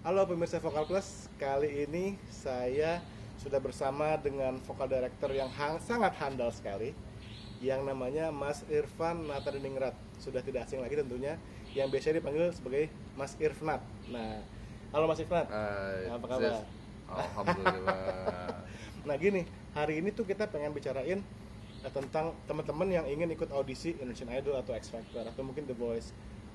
Halo pemirsa Vokal Plus, kali ini saya sudah bersama dengan vokal director yang sangat handal sekali, yang namanya Mas Irfan Natadiningrat. Sudah tidak asing lagi tentunya, yang biasa dipanggil sebagai Mas Irfnat. Nah, halo Mas Irfnat, apa Zef, kabar? alhamdulillah. Nah gini, hari ini tuh kita pengen bicarain tentang teman-teman yang ingin ikut audisi Indonesian Idol atau X Factor atau mungkin The Voice.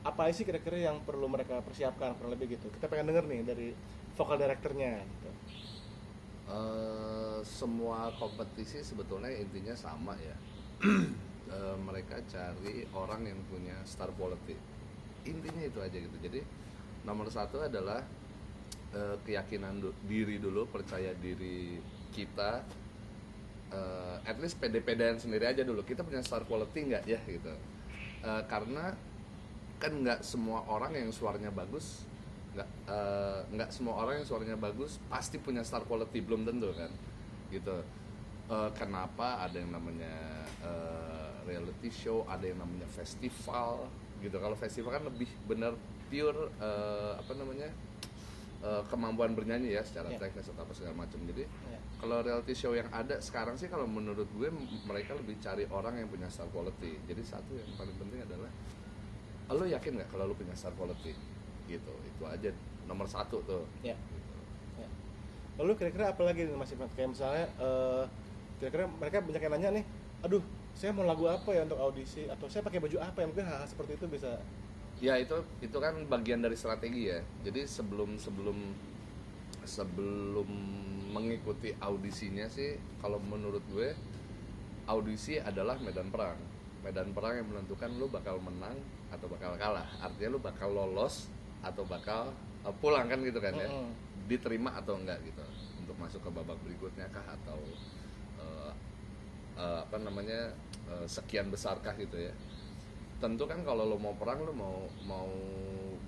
Apa sih kira-kira yang perlu mereka persiapkan, kurang lebih gitu. Kita pengen denger nih dari vokal directornya gitu. Semua kompetisi sebetulnya intinya sama ya. Mereka cari orang yang punya star quality. Intinya itu aja gitu. Jadi nomor satu adalah keyakinan diri dulu, percaya diri kita. At least pede-pedean sendiri aja dulu. Kita punya star quality nggak ya gitu. Karena kan nggak semua orang yang suaranya bagus, nggak semua orang yang suaranya bagus pasti punya star quality, belum tentu kan gitu. Kenapa ada yang namanya reality show, ada yang namanya festival gitu. Kalau festival kan lebih benar pure kemampuan bernyanyi ya secara Ya. teknis atau apa segala macam. Jadi Ya. kalau reality show yang ada sekarang sih, kalau menurut gue mereka lebih cari orang yang punya star quality. Jadi satu yang paling penting adalah, lo yakin nggak kalau lo punya star quality gitu. Itu aja nomor satu tuh Ya. gitu. Ya. Lalu kira-kira apa lagi nih Mas Irfan? Kayak misalnya kira-kira mereka banyak yang nanya nih, aduh saya mau lagu apa ya untuk audisi, atau saya pakai baju apa ya, mungkin hal-hal seperti itu bisa. Ya itu kan bagian dari strategi ya. Jadi sebelum sebelum sebelum mengikuti audisinya sih, kalau menurut gue audisi adalah medan perang. Medan perang yang menentukan lo bakal menang atau bakal kalah. Artinya lo bakal lolos atau bakal pulang kan gitu kan ya. Mm-mm. Diterima atau enggak gitu. Untuk masuk ke babak berikutnya kah, atau eh, sekian besarkah gitu ya. Tentu kan kalau lo mau perang, lo mau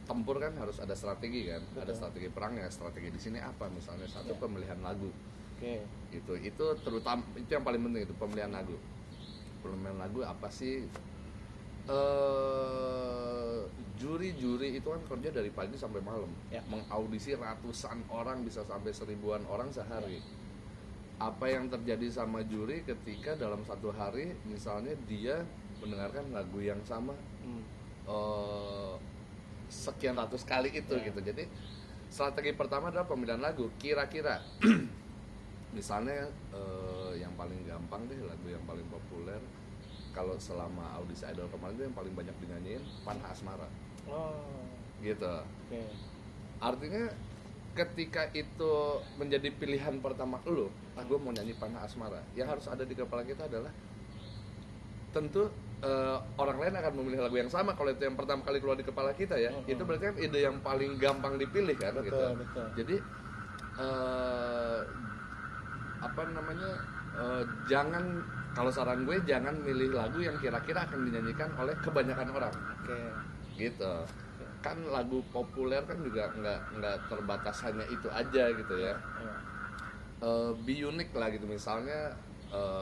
tempur kan harus ada strategi kan. Betul. Ada strategi perangnya. Strategi di sini apa? Misalnya satu, Ya. pemilihan lagu. Oke. Itu terutama, itu yang paling penting, itu pemilihan lagu. Pemilihan lagu apa sih? eh Juri-juri itu kan kerja dari pagi sampai malam, Ya. mengaudisi ratusan orang, bisa sampai 1.000-an orang sehari. Apa yang terjadi sama juri ketika dalam satu hari misalnya dia mendengarkan lagu yang sama Hmm. eh, sekian ratus kali itu Ya. gitu. Jadi strategi pertama adalah pemilihan lagu. Kira-kira misalnya yang paling gampang deh, lagu yang paling populer kalau selama audisi idol kemarin itu yang paling banyak dinyanyiin, Panah Asmara Oh. gitu. Oke. Artinya ketika itu menjadi pilihan pertama lo, gue mau nyanyi Panah Asmara, yang harus ada di kepala kita adalah tentu orang lain akan memilih lagu yang sama. Kalau itu yang pertama kali keluar di kepala kita ya, itu berarti kan ide yang paling gampang dipilih kan. Betul, gitu. betul. Jadi jangan, kalau saran gue jangan milih lagu yang kira-kira akan dinyanyikan oleh kebanyakan orang Oke. gitu. Kan lagu populer kan juga nggak terbatas hanya itu aja gitu ya. Ya. Be unique lah gitu. Misalnya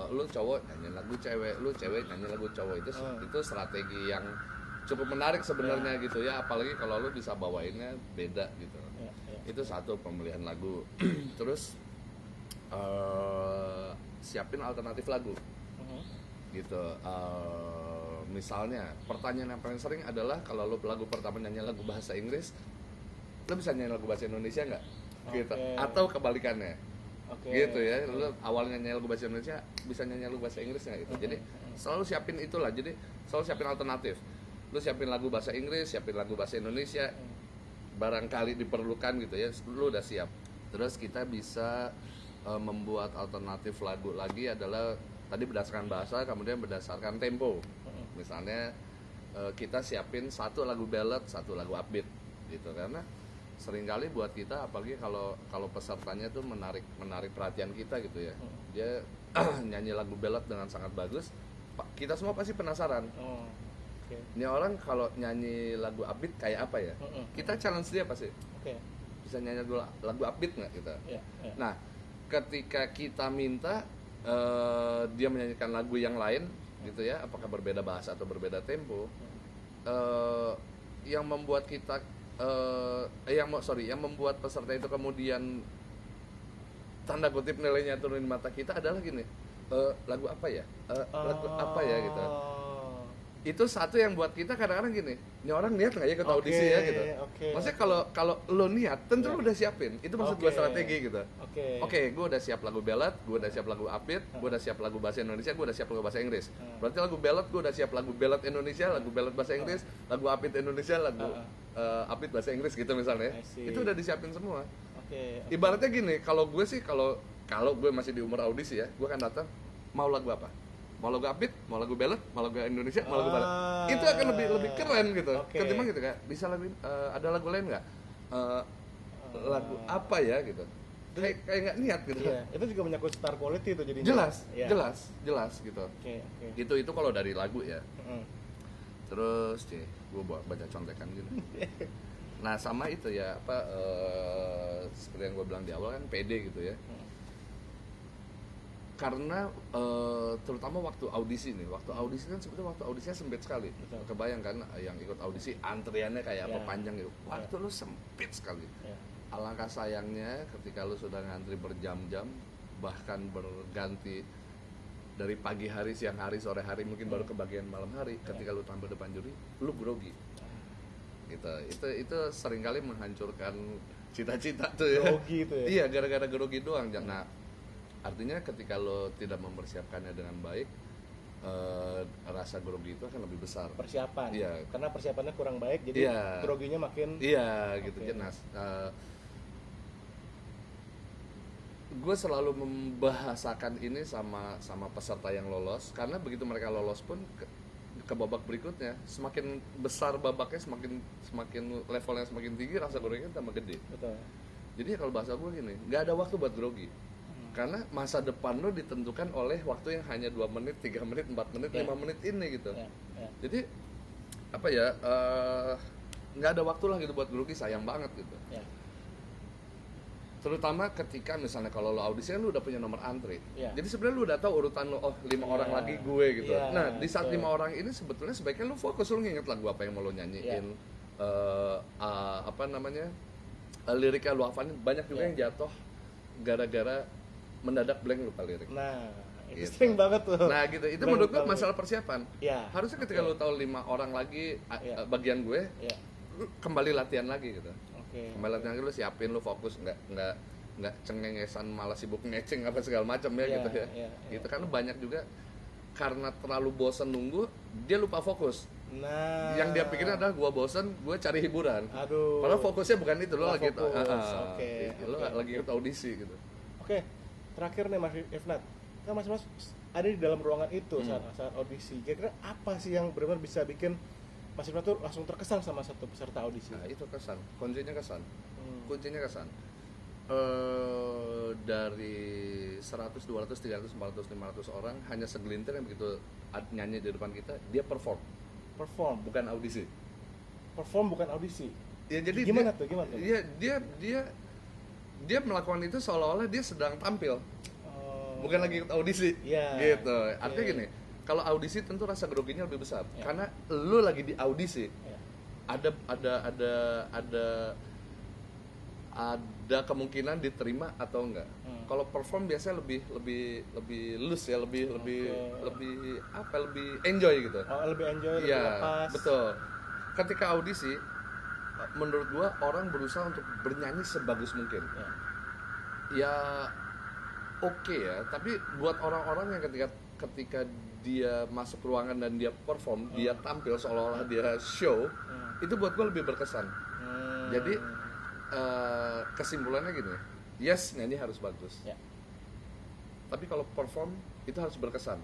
lu cowok nyanyi lagu cewek, lu cewek nyanyi lagu cowok. Itu strategi yang cukup menarik sebenarnya gitu ya. Apalagi kalau lu bisa bawainnya beda gitu. Ya. Ya. Itu satu, pemilihan lagu. Terus siapin alternatif lagu Mhm. gitu. Misalnya pertanyaan yang paling sering adalah, kalau lo lagu pertama nyanyi lagu bahasa Inggris, lo bisa nyanyi lagu bahasa Indonesia nggak? Gitu. Oke. Atau kebalikannya Oke. gitu ya. Lo awalnya nyanyi lagu bahasa Indonesia, bisa nyanyi lagu bahasa Inggris nggak gitu. Jadi selalu siapin itulah. Jadi selalu siapin alternatif. Lo siapin lagu bahasa Inggris, siapin lagu bahasa Indonesia, barangkali diperlukan gitu ya, lo udah siap. Terus kita bisa membuat alternatif lagu lagi adalah tadi berdasarkan bahasa, kemudian berdasarkan tempo. Misalnya kita siapin satu lagu ballad, satu lagu upbeat gitu. Karena seringkali buat kita, apalagi kalau pesertanya tuh menarik perhatian kita gitu ya. Dia nyanyi lagu ballad dengan sangat bagus, kita semua pasti penasaran, Oh. Oke. ini orang kalau nyanyi lagu upbeat kayak apa ya. Kita challenge dia pasti, Oke. bisa nyanyi lagu upbeat nggak kita. Ya. Ya. Nah, ketika kita minta dia menyanyikan lagu yang lain gitu ya, apakah berbeda bahasa atau berbeda tempo, yang membuat kita yang membuat peserta itu kemudian tanda kutip nilainya turun di mata kita adalah gini, lagu apa ya, lagu apa ya gitu. Itu satu yang buat kita kadang-kadang gini, ini orang niat nggak ya ikut audisi ya gitu. Maksudnya kalau lo niat, tentu lo udah siapin. Itu maksud gue strategi gitu. Oke, gue udah siap lagu ballad, gue udah siap lagu upbeat, gue udah siap lagu bahasa Indonesia, gue udah siap lagu bahasa Inggris. Berarti lagu ballad gue udah siap lagu ballad Indonesia, lagu ballad bahasa Inggris, lagu upbeat Indonesia, lagu upbeat bahasa Inggris gitu misalnya. Itu udah disiapin semua. Ibaratnya gini, kalau gue sih kalau gue masih di umur audisi ya, gue akan datang mau lagu apa? Mau lagu upbeat, mau lagu ballad, mau lagu Indonesia, mau lagu ballad. Itu akan lebih keren gitu. Ketimbang gitu kayak bisa ada lagu lain nggak? Lagu apa ya gitu. Kayak nggak niat gitu. Iya, itu juga menyangkut star quality itu jadinya. Jelas gitu. Gitu itu kalau dari lagu ya. Terus gue baca contekan gitu. Nah sama itu ya seperti yang gue bilang di awal kan PD gitu ya. Karena terutama waktu audisi kan sebetulnya waktu audisinya sempit sekali. Kebayang kan yang ikut audisi antriannya kayak apa panjang gitu. Waktu lu sempit sekali. Alangkah sayangnya ketika lu sudah ngantri berjam-jam, bahkan berganti dari pagi hari, siang hari, sore hari, mungkin baru ke bagian malam hari. Ketika lu tampil depan juri, lu grogi. Gitu. Itu seringkali menghancurkan cita-cita tuh ya. Grogi itu ya. Iya, gara-gara grogi doang. Nah, artinya ketika lo tidak mempersiapkannya dengan baik, rasa grogi itu akan lebih besar. Persiapan. Iya. Karena persiapannya kurang baik, jadi groginya makin. Iya, gitu. Jelas. Gue selalu membahasakan ini sama peserta yang lolos, karena begitu mereka lolos pun ke babak berikutnya, semakin besar babaknya, semakin levelnya semakin tinggi, rasa groginya tambah gede. Betul. Jadi kalau bahasa gue gini, nggak ada waktu buat grogi. Karena masa depan lo ditentukan oleh waktu yang hanya 2 menit, 3 menit, 4 menit, 5 menit ini gitu. Jadi apa ya, nggak ada waktu lah gitu buat grogi, sayang banget gitu. Terutama ketika misalnya kalau lo audisi kan lo udah punya nomor antri. Jadi sebenarnya lo udah tahu urutan lo, 5 orang lagi gue gitu. Nah di saat 5 orang ini sebetulnya sebaiknya lo fokus, lo nginget lagu apa yang mau lo nyanyiin, liriknya lo hafalin. Banyak juga yang jatuh gara-gara mendadak blank lupa lirik. Nah, itu gitu. sering banget tuh. Nah, gitu. Itu menurut gue masalah persiapan. Harusnya ketika lo tahu 5 orang lagi bagian gue, lu kembali latihan lagi gitu. Kembali latihan lagi, lo siapin, lo fokus, nggak cengengesan malah sibuk ngeceng apa segala macam ya gitu ya. Gitu kan banyak juga karena terlalu bosan nunggu, dia lupa fokus. Nah, yang dia pikirin adalah gua bosan, gua cari hiburan. Aduh. Padahal fokusnya bukan itu, lo lagi lo lagi ikut audisi gitu. Terakhir nih Mas Ifnat, kan Mas ada di dalam ruangan itu saat audisi. Kira-kira apa sih yang benar-benar bisa bikin Mas Ifnat tuh langsung terkesan sama satu peserta audisi? Nah itu kesan, kuncinya kesan. Dari 100, 200, 300, 400, 500 orang, hanya segelintir yang begitu nyanyi di depan kita, dia perform bukan audisi. Ya, jadi gimana tuh? Dia melakukan itu seolah-olah dia sedang tampil, bukan lagi ikut audisi. Gitu. Artinya gini, kalau audisi tentu rasa groginya lebih besar, karena lu lagi di audisi. Ada kemungkinan diterima atau enggak. Kalau perform biasanya lebih loose ya, lebih enjoy gitu. Lebih enjoy, lebih lepas. Betul. Ketika audisi, menurut gua orang berusaha untuk bernyanyi sebagus mungkin. Oke ya, tapi buat orang-orang yang ketika dia masuk ruangan dan dia perform, dia tampil seolah-olah dia show, itu buat gua lebih berkesan. Jadi kesimpulannya gini, yes nyanyi harus bagus, tapi kalau perform itu harus berkesan.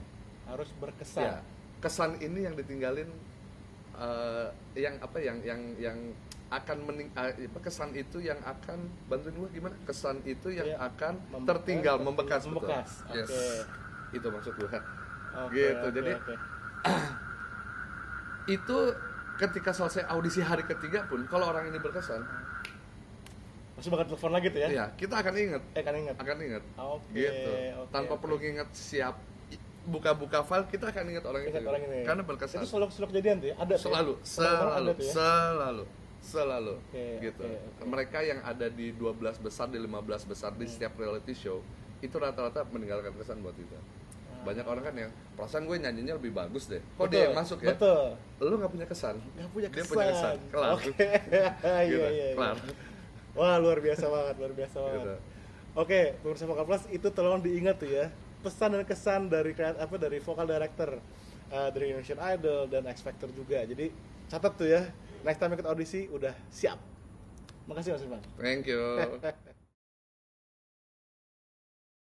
Kesan ini yang ditinggalin, yang akan kesan itu yang akan bantuin gue gimana? Kesan itu yang akan tertinggal, membekas. Yes. Itu maksud gue. Gitu. Jadi itu ketika selesai audisi hari ketiga pun, kalau orang ini berkesan, masih bakal telepon lagi tuh ya? Iya, kita akan ingat. Akan ingat. Gitu. Tanpa perlu ingat siap buka file, kita akan ingat orang itu. Orang ini. Karena berkesan. Itu selalu kejadian tuh ya? Ada selalu, tuh ya? selalu. Selalu Oke, gitu. oke. Mereka yang ada di 12 besar, di 15 besar di setiap reality show itu rata-rata meninggalkan kesan buat kita. Banyak orang kan yang perasaan gue nyanyinya lebih bagus deh. Kok dia yang masuk ya? Betul. Lu nggak punya kesan. Nggak punya Dia kesan. punya kesan. Kelar. Oke. Gitu, Iya. kelar. Wah, luar biasa banget, luar biasa banget. Gitu. Oke, pemirsa Vokal Plus itu tolong diingat tuh ya. Pesan dan kesan dari dari vokal director dari Indonesian Idol dan X Factor juga. Jadi catat tuh ya. Next time ikut audisi udah siap. Makasih Mas Irfan. Thank you.